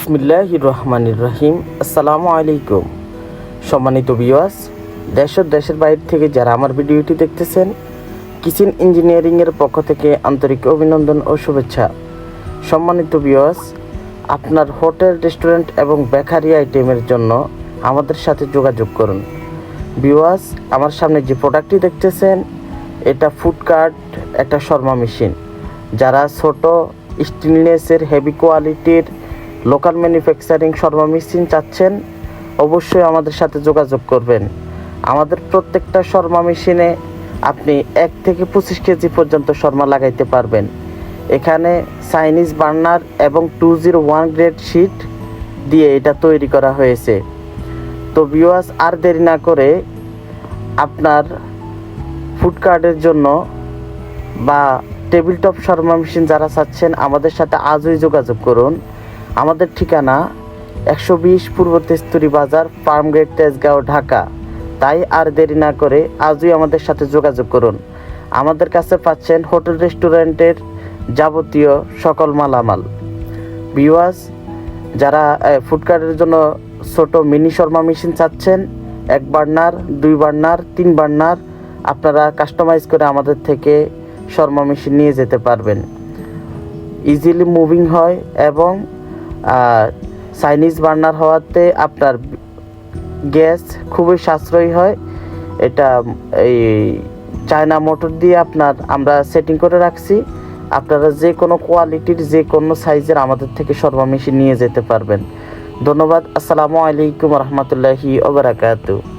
বিসমিল্লাহির রহমানির রহিম। আসসালামু আলাইকুম। সম্মানিত ভিউয়ার্স, দেশ ও দেশের বাইরে থেকে যারা আমার ভিডিওটি দেখতেছেন, কিচেন ইঞ্জিনিয়ারিংয়ের পক্ষ থেকে আন্তরিক অভিনন্দন ও শুভেচ্ছা। সম্মানিত ভিউয়ার্স, আপনার হোটেল, রেস্টুরেন্ট এবং বেকারি আইটেমের জন্য আমাদের সাথে যোগাযোগ করুন। ভিউয়ার্স, আমার সামনে যে প্রোডাক্টটি দেখতেছেন, এটা ফুড কার্ট, একটা শর্মা মেশিন। যারা ছোট স্টেনলেসের হেভি কোয়ালিটির লোকাল ম্যানুফ্যাকচারিং শর্মা মেশিন চাচ্ছেন, অবশ্যই আমাদের সাথে যোগাযোগ করবেন। আমাদের প্রত্যেকটা শর্মা মেশিনে আপনি 1 থেকে 25 কেজি পর্যন্ত শর্মা লাগাইতে পারবেন। এখানে চাইনিজ বার্নার এবং 201 গ্রেড শিট দিয়ে এটা তৈরি করা হয়েছে। তো ভিউয়ার্স, আর দেরি না করে আপনার ফুড কার্টের জন্য বা টেবিল টপ শর্মা মেশিন যারা চাচ্ছেন, আমাদের সাথে আজই যোগাযোগ করুন। আমাদের ঠিকানা 120 পূর্ব তেস্তুরি বাজার, ফার্মগেট, তেজগাঁও, ঢাকা। তাই আর দেরি না করে আজই আমাদের সাথে যোগাযোগ করুন। আমাদের কাছে পাচ্ছেন হোটেল, রেস্টুরেন্টের যাবতীয় সকল মালামাল। ভিউয়ার্স, যারা ফুড কার্টের জন্য ছোট মিনি শর্মা মেশিন চাচ্ছেন, 1 বার্নার, 2 বার্নার, 3 বার্নার, আপনারা কাস্টমাইজ করে আমাদের থেকে শর্মা মেশিন নিয়ে যেতে পারবেন। ইজিলি মুভিং হয় এবং চাইনিজ বার্নার হওয়াতে আপনার গ্যাস খুবই সাশ্রয়ী হয়। এটা এই চায়না মোটর দিয়ে আমরা সেটিং করে রাখছি। আপনারা যে কোনো কোয়ালিটির, যে কোনো সাইজের আমাদের থেকে শর্মা মেশিন নিয়ে যেতে পারবেন। ধন্যবাদ। আসসালামু আলাইকুম রহমতুল্লাহি ওয়া বারাকাতুহু।